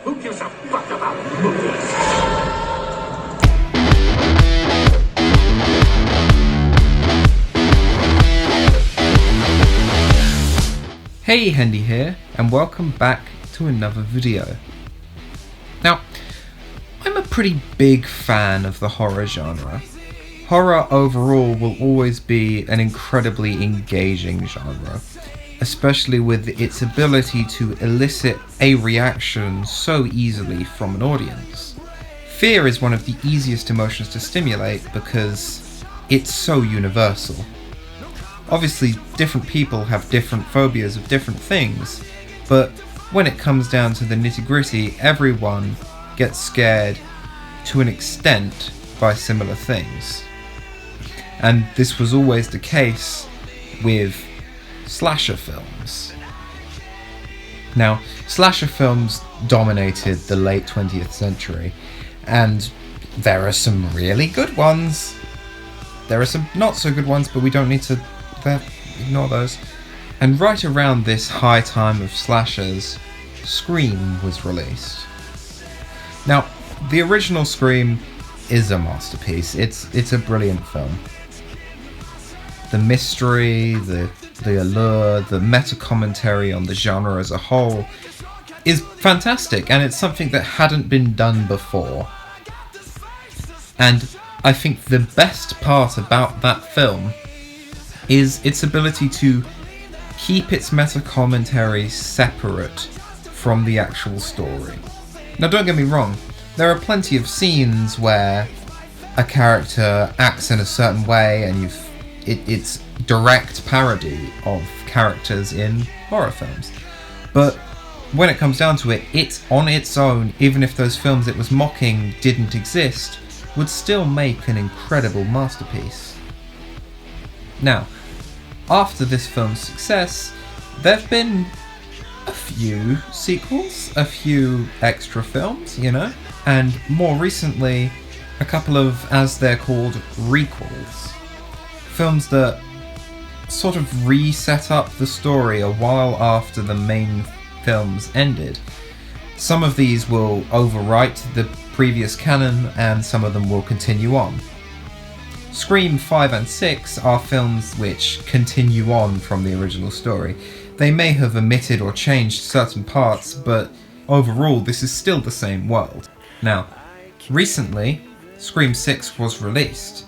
Who gives a fuck about movies? Hey, Hendy here, and welcome back to another video. Now, I'm a pretty big fan of the horror genre. Horror overall will always be an incredibly engaging genre, especially with its ability to elicit a reaction so easily from an audience. Fear is one of the easiest emotions to stimulate because it's so universal. Obviously, different people have different phobias of different things, but when it comes down to the nitty-gritty, everyone gets scared to an extent by similar things. And this was always the case with slasher films. Now, slasher films dominated the late 20th century, and there are some really good ones. There are some not so good ones, but we don't need to ignore those. And right around this high time of slashers, Scream was released. Now, the original Scream is a masterpiece. It's a brilliant film. The mystery, the allure, the meta-commentary on the genre as a whole is fantastic, and it's something that hadn't been done before. And I think the best part about that film is its ability to keep its meta-commentary separate from the actual story. Now, don't get me wrong, there are plenty of scenes where a character acts in a certain way and it's direct parody of characters in horror films. But when it comes down to it, it's on its own, even if those films it was mocking didn't exist, would still make an incredible masterpiece. Now, after this film's success, there have been a few sequels, a few extra films, and more recently, a couple of, as they're called, requels. Films that sort of reset up the story a while after the main films ended. Some of these will overwrite the previous canon, and some of them will continue on. Scream 5 and 6 are films which continue on from the original story. They may have omitted or changed certain parts, but overall this is still the same world. Now, recently, Scream 6 was released.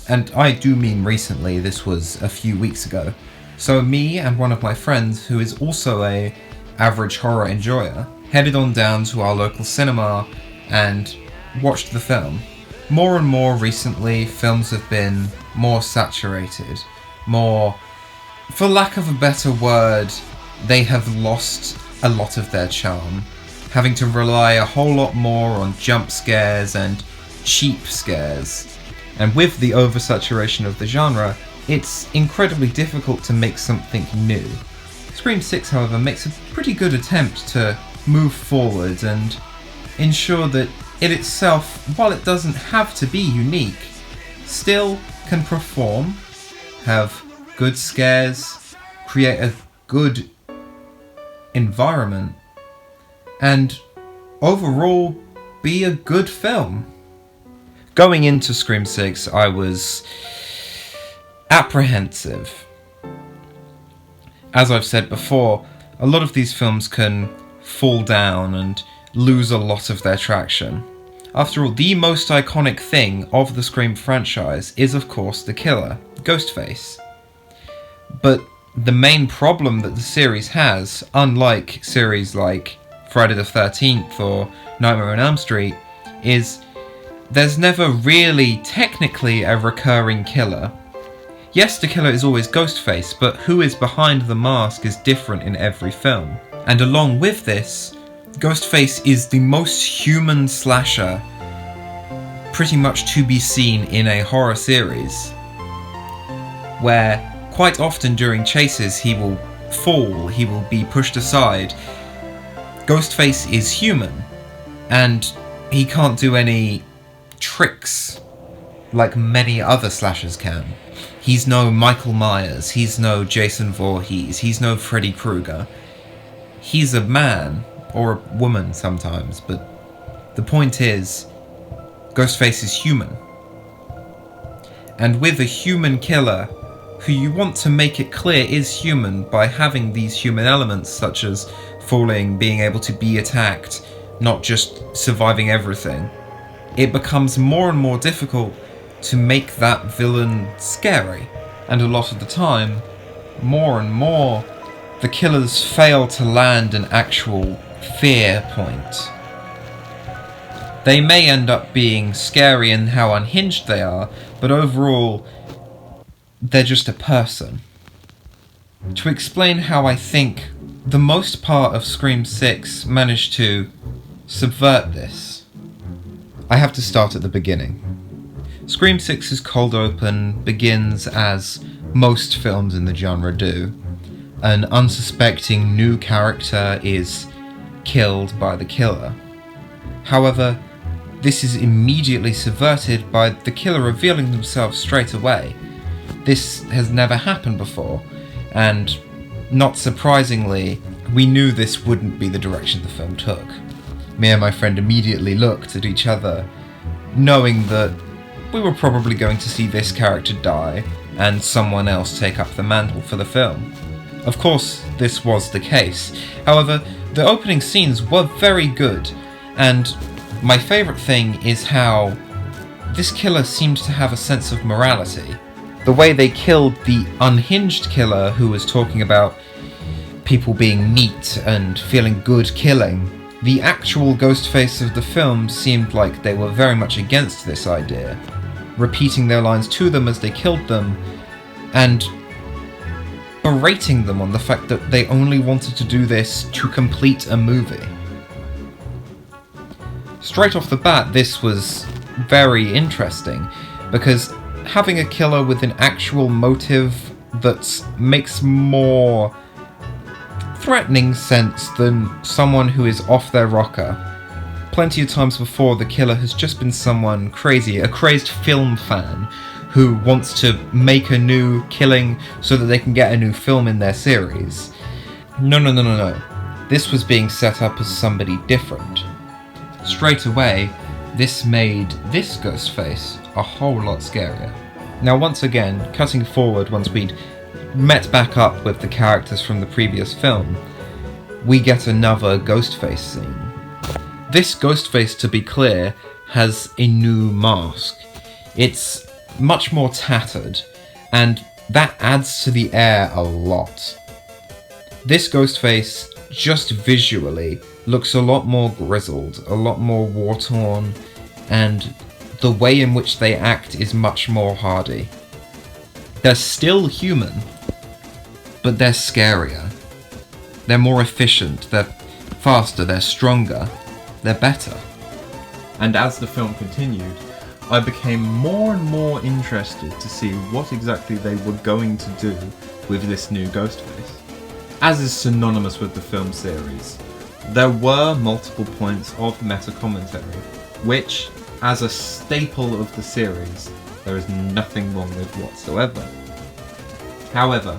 And I do mean recently, this was a few weeks ago. So me and one of my friends, who is also a average horror enjoyer, headed on down to our local cinema and watched the film. More and more recently, films have been more saturated, more, for lack of a better word, they have lost a lot of their charm, having to rely a whole lot more on jump scares and cheap scares. And with the oversaturation of the genre, it's incredibly difficult to make something new. Scream 6, however, makes a pretty good attempt to move forward and ensure that it itself, while it doesn't have to be unique, still can perform, have good scares, create a good environment, and overall be a good film. Going into Scream 6, I was apprehensive. As I've said before, a lot of these films can fall down and lose a lot of their traction. After all, the most iconic thing of the Scream franchise is, of course, the killer, Ghostface. But the main problem that the series has, unlike series like Friday the 13th or Nightmare on Elm Street, is there's never really technically a recurring killer. Yes, the killer is always Ghostface, but who is behind the mask is different in every film. And along with this, Ghostface is the most human slasher pretty much to be seen in a horror series, where quite often during chases he will fall, he will be pushed aside. Ghostface is human, and he can't do any tricks like many other slashers can. He's no Michael Myers, he's no Jason Voorhees, he's no Freddy Krueger. He's a man or a woman sometimes, but the point is, Ghostface is human. And with a human killer, who you want to make it clear is human by having these human elements such as falling, being able to be attacked, not just surviving everything, it becomes more and more difficult to make that villain scary. And a lot of the time, more and more, the killers fail to land an actual fear point. They may end up being scary in how unhinged they are, but overall, they're just a person. To explain how I think the most part of Scream 6 managed to subvert this, I have to start at the beginning. Scream 6's cold open begins as most films in the genre do. An unsuspecting new character is killed by the killer. However, this is immediately subverted by the killer revealing themselves straight away. This has never happened before, and not surprisingly, we knew this wouldn't be the direction the film took. Me and my friend immediately looked at each other, knowing that we were probably going to see this character die and someone else take up the mantle for the film. Of course, this was the case. However, the opening scenes were very good, and my favourite thing is how this killer seemed to have a sense of morality. The way they killed the unhinged killer who was talking about people being neat and feeling good killing, the actual Ghostface of the film seemed like they were very much against this idea, repeating their lines to them as they killed them, and berating them on the fact that they only wanted to do this to complete a movie. Straight off the bat, this was very interesting, because having a killer with an actual motive that makes more threatening sense than someone who is off their rocker. Plenty of times before, the killer has just been someone crazy, a crazed film fan, who wants to make a new killing so that they can get a new film in their series. No. This was being set up as somebody different. Straight away, this made this Ghostface a whole lot scarier. Now once again, cutting forward once we'd met back up with the characters from the previous film, we get another Ghostface scene. This Ghostface, to be clear, has a new mask. It's much more tattered, and that adds to the air a lot. This Ghostface, just visually, looks a lot more grizzled, a lot more war-torn, and the way in which they act is much more hardy. They're still human, but they're scarier. They're more efficient, they're faster, they're stronger, they're better. And as the film continued, I became more and more interested to see what exactly they were going to do with this new Ghostface. As is synonymous with the film series, there were multiple points of meta-commentary, which, as a staple of the series, there is nothing wrong with whatsoever. However,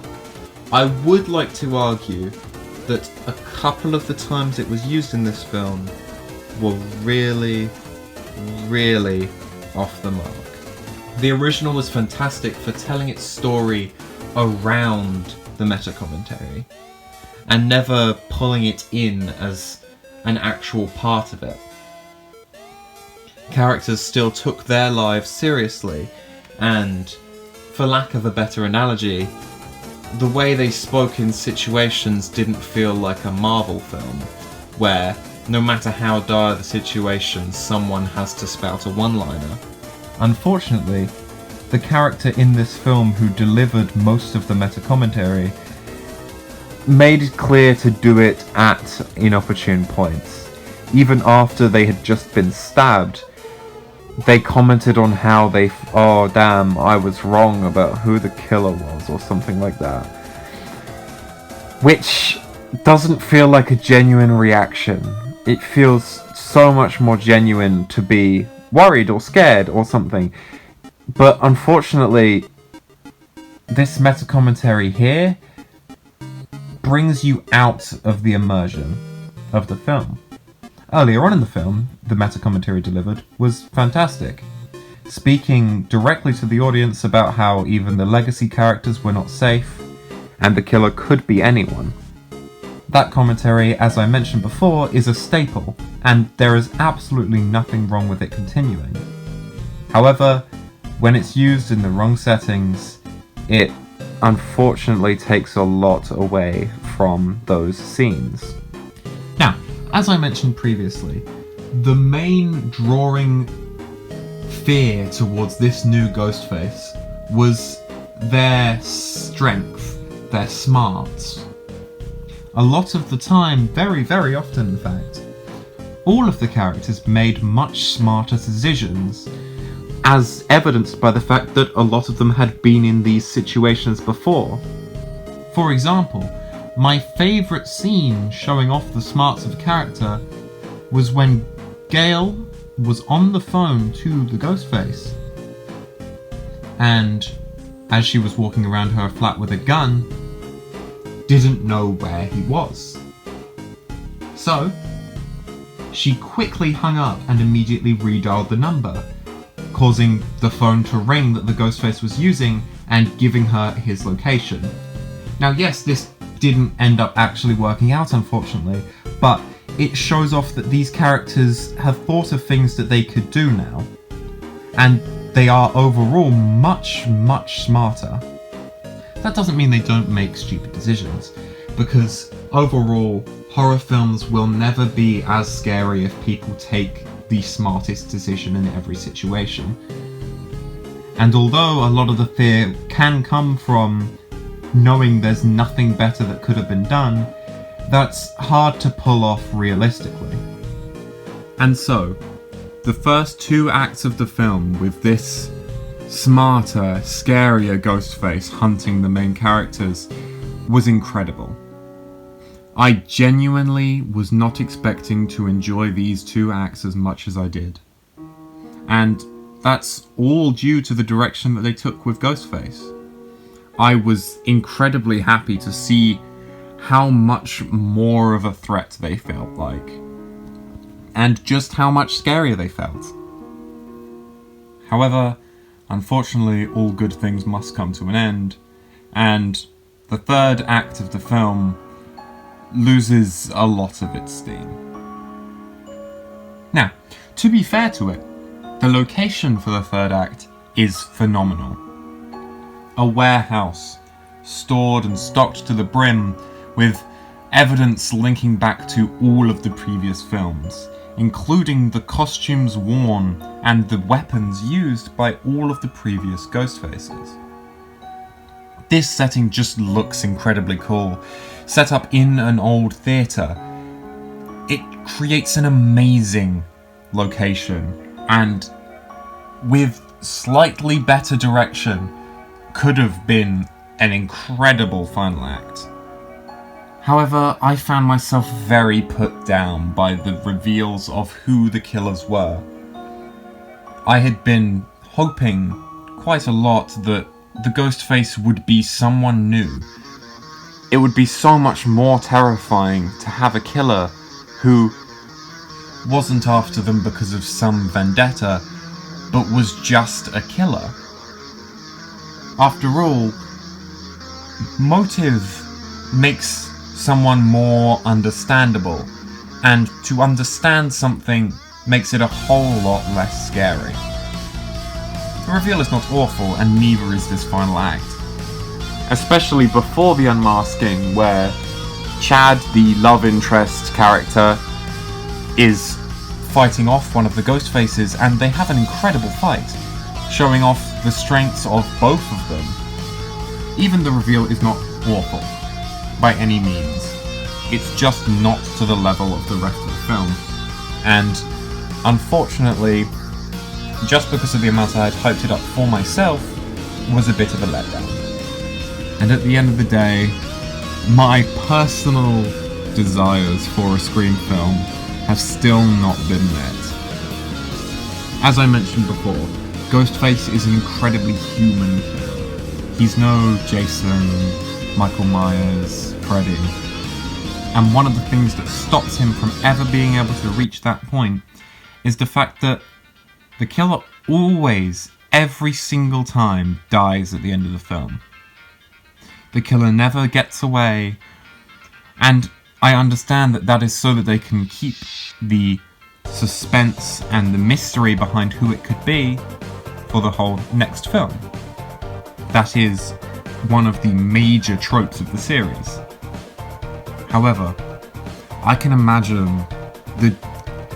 I would like to argue that a couple of the times it was used in this film were really off the mark. The original was fantastic for telling its story around the meta-commentary, and never pulling it in as an actual part of it. Characters still took their lives seriously, and, for lack of a better analogy, the way they spoke in situations didn't feel like a Marvel film, where, no matter how dire the situation, someone has to spout a one-liner. Unfortunately, the character in this film who delivered most of the meta-commentary made it clear to do it at inopportune points. Even after they had just been stabbed, they commented on how oh damn, I was wrong about who the killer was, or something like that. Which doesn't feel like a genuine reaction. It feels so much more genuine to be worried or scared or something. But unfortunately, this meta-commentary here brings you out of the immersion. of the film. Earlier on in the film, the meta-commentary delivered was fantastic, speaking directly to the audience about how even the legacy characters were not safe, and the killer could be anyone. That commentary, as I mentioned before, is a staple, and there is absolutely nothing wrong with it continuing. However, when it's used in the wrong settings, it unfortunately takes a lot away from those scenes. Now, as I mentioned previously, the main drawing fear towards this new Ghostface was their strength, their smarts. A lot of the time, very, very often in fact, all of the characters made much smarter decisions, as evidenced by the fact that a lot of them had been in these situations before. For example, my favourite scene showing off the smarts of a character was when Gail was on the phone to the Ghostface, and as she was walking around her flat with a gun, didn't know where he was. So, she quickly hung up and immediately redialed the number, causing the phone to ring that the Ghostface was using and giving her his location. Now yes, this didn't end up actually working out, unfortunately, but it shows off that these characters have thought of things that they could do now, and they are overall much, much smarter. That doesn't mean they don't make stupid decisions, because overall, horror films will never be as scary if people take the smartest decision in every situation. And although a lot of the fear can come from knowing there's nothing better that could have been done, that's hard to pull off realistically. And so, the first two acts of the film with this smarter, scarier Ghostface hunting the main characters was incredible. I genuinely was not expecting to enjoy these two acts as much as I did. And that's all due to the direction that they took with Ghostface. I was incredibly happy to see how much more of a threat they felt like, and just how much scarier they felt. However, unfortunately, all good things must come to an end, and the third act of the film loses a lot of its steam. Now, to be fair to it, the location for the third act is phenomenal. A warehouse, stored and stocked to the brim with evidence linking back to all of the previous films, including the costumes worn and the weapons used by all of the previous Ghostfaces. This setting just looks incredibly cool. Set up in an old theatre, it creates an amazing location, and with slightly better direction, could have been an incredible final act. However, I found myself very put down by the reveals of who the killers were. I had been hoping quite a lot that the Ghostface would be someone new. It would be so much more terrifying to have a killer who wasn't after them because of some vendetta, but was just a killer. After all, motive makes someone more understandable, and to understand something makes it a whole lot less scary. The reveal is not awful, and neither is this final act. Especially before the unmasking, where Chad, the love interest character, is fighting off one of the Ghostfaces, and they have an incredible fight, showing off the strengths of both of them. Even the reveal is not awful, by any means. It's just not to the level of the rest of the film. And, unfortunately, just because of the amount I had hyped it up for myself, was a bit of a letdown. And at the end of the day, my personal desires for a Scream film have still not been met. As I mentioned before, Ghostface is an incredibly human killer. He's no Jason, Michael Myers, Freddy. And one of the things that stops him from ever being able to reach that point is the fact that the killer always, every single time, dies at the end of the film. The killer never gets away, and I understand that that is so that they can keep the suspense and the mystery behind who it could be for the whole next film. That is one of the major tropes of the series. However, I can imagine the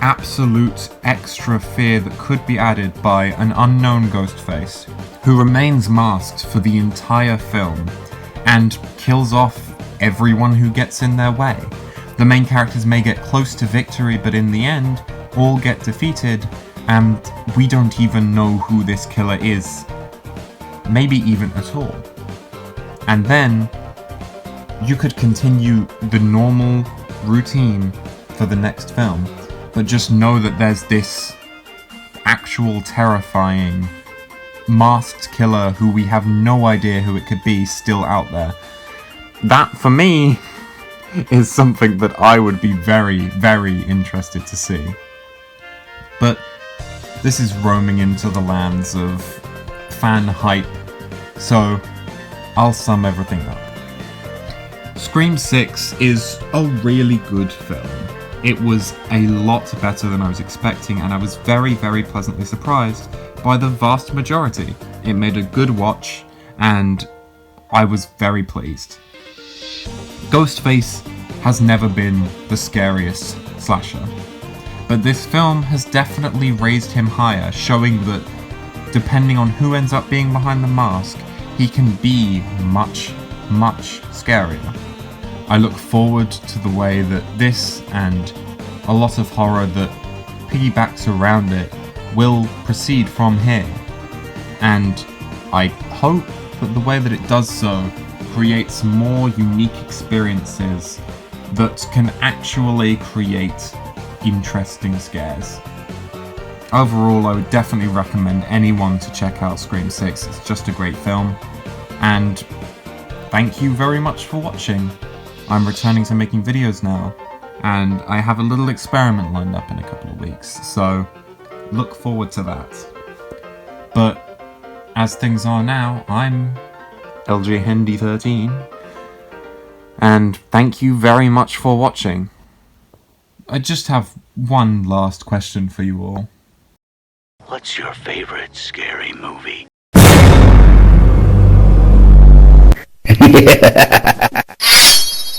absolute extra fear that could be added by an unknown Ghostface who remains masked for the entire film and kills off everyone who gets in their way. The main characters may get close to victory, but in the end, all get defeated, and we don't even know who this killer is. Maybe even at all. And then you could continue the normal routine for the next film, but just know that there's this actual terrifying masked killer who we have no idea who it could be still out there. That, for me, is something that I would be very, very interested to see. But this is roaming into the lands of fan hype, so I'll sum everything up. Scream 6 is a really good film. It was a lot better than I was expecting, and I was very, very pleasantly surprised by the vast majority. It made a good watch, and I was very pleased. Ghostface has never been the scariest slasher, but this film has definitely raised him higher, showing that depending on who ends up being behind the mask, he can be much, much scarier. I look forward to the way that this and a lot of horror that piggybacks around it will proceed from here, and I hope that the way that it does so creates more unique experiences that can actually create interesting scares. Overall, I would definitely recommend anyone to check out Scream 6. It's just a great film, and thank you very much for watching. I'm returning to making videos now, and I have a little experiment lined up in a couple of weeks, so look forward to that. But as things are now, I'm LJ Hendy 13, and thank you very much for watching. I just have one last question for you all. What's your favorite scary movie?